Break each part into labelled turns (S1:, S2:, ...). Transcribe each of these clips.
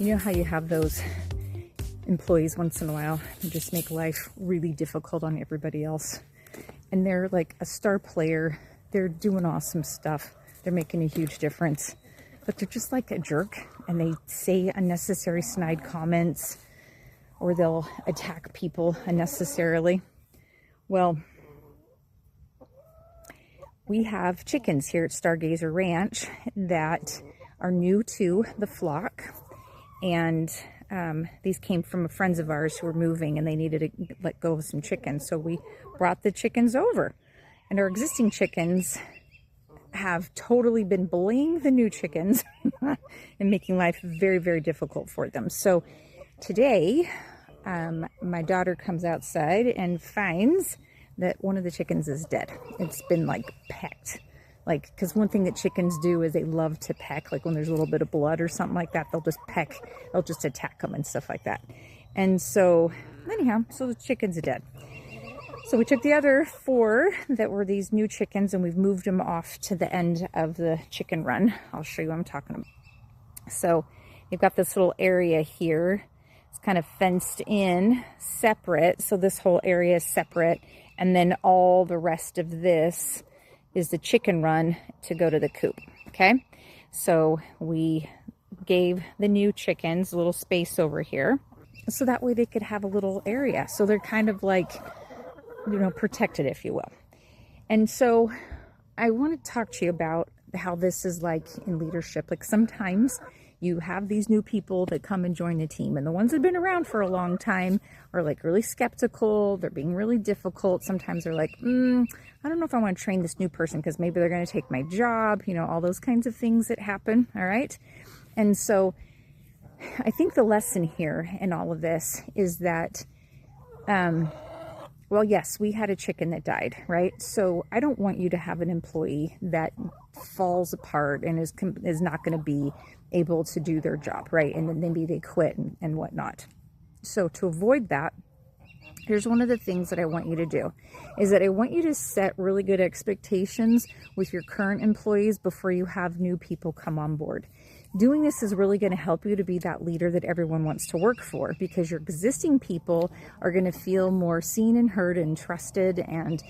S1: You know how you have those employees once in a while who just make life really difficult on everybody else? And they're like a star player. They're doing awesome stuff. They're making a huge difference. But they're just like a jerk, and they say unnecessary snide comments, or they'll attack people unnecessarily. Well, we have chickens here at Stargazer Ranch that are new to the flock, and these came from friends of ours who were moving, and they needed to let go of some chickens. So we brought the chickens over, and our existing chickens have totally been bullying the new chickens and making life very, very difficult for them. So today, my daughter comes outside and finds that one of the chickens is dead. It's been like pecked. Like, because one thing that chickens do is they love to peck. Like when there's a little bit of blood or something like that, they'll just peck. They'll just attack them and stuff like that. And so anyhow, so the chicken's dead. So we took the other 4 that were these new chickens, and we've moved them off to the end of the chicken run. I'll show you what I'm talking about. So you've got this little area here. It's kind of fenced in, separate. So this whole area is separate. And then all the rest of this is the chicken run to go to the coop. Okay. So we gave the new chickens a little space over here, so that way they could have a little area. So they're kind of like, you know, protected, if you will. And so I want to talk to you about how this is like in leadership. Like sometimes you have these new people that come and join the team, and the ones that have been around for a long time are like really skeptical. They're being really difficult. Sometimes they're like, I don't know if I want to train this new person because maybe they're going to take my job, you know, all those kinds of things that happen. All right. And so I think the lesson here in all of this is that, well, yes, we had a chicken that died, right? So I don't want you to have an employee that falls apart and is not going to be able to do their job, right? And then maybe they quit and whatnot. So to avoid that, here's one of the things that I want you to do, is that I want you to set really good expectations with your current employees before you have new people come on board. Doing this is really going to help you to be that leader that everyone wants to work for, because your existing people are going to feel more seen and heard and trusted, and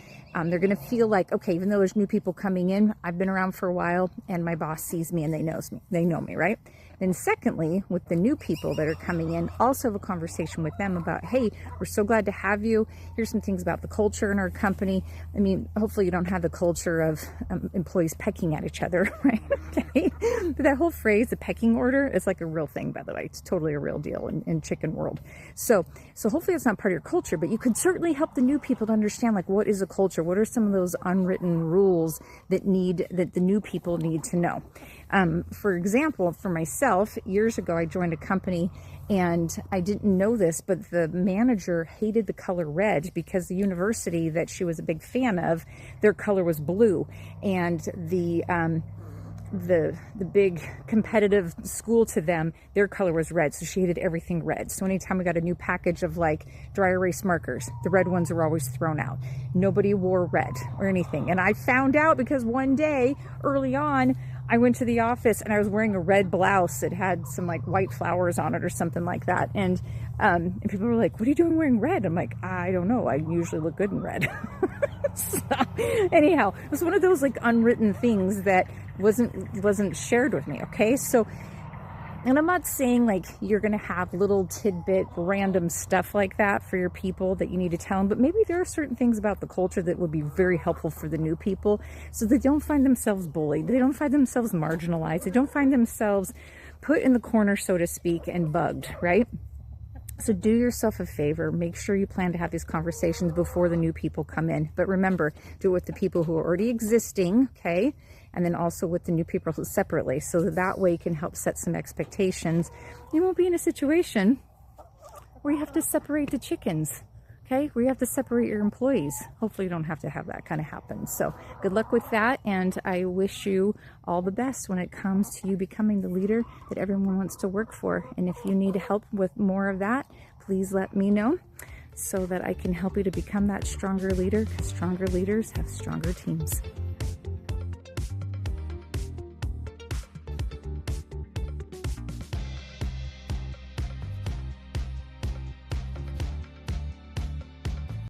S1: they're going to feel like, okay, even though there's new people coming in, I've been around for a while and my boss sees me and they know me, right? Then secondly, with the new people that are coming in, also have a conversation with them about, hey, we're so glad to have you. Here's some things about the culture in our company. I mean, hopefully you don't have the culture of employees pecking at each other, right? Okay. But that whole phrase, the pecking order, is like a real thing, by the way. It's totally a real deal in chicken world. So hopefully it's not part of your culture, but you could certainly help the new people to understand, like, what is a culture? What are some of those unwritten rules that the new people need to know? For example, for myself, years ago, I joined a company, and I didn't know this, but the manager hated the color red because the university that she was a big fan of, their color was blue, and the big competitive school to them, their color was red, so she hated everything red. So anytime we got a new package of like dry erase markers, the red ones were always thrown out. Nobody wore red or anything. And I found out because one day early on, I went to the office and I was wearing a red blouse that had some like white flowers on it or something like that. And people were like, what are you doing wearing red? I'm like, I don't know. I usually look good in red. So, anyhow, it was one of those like unwritten things that wasn't shared with me. Okay. So, and I'm not saying like you're going to have little tidbit random stuff like that for your people that you need to tell them, but maybe there are certain things about the culture that would be very helpful for the new people, so they don't find themselves bullied. They don't find themselves marginalized. They don't find themselves put in the corner, so to speak, and bugged, right? So do yourself a favor. Make sure you plan to have these conversations before the new people come in. But remember, do it with the people who are already existing, okay? And then also with the new people separately, so that way you can help set some expectations. You won't be in a situation where you have to separate the chickens, okay? Where you have to separate your employees. Hopefully you don't have to have that kind of happen. So good luck with that, and I wish you all the best when it comes to you becoming the leader that everyone wants to work for. And if you need help with more of that, please let me know so that I can help you to become that stronger leader, because stronger leaders have stronger teams.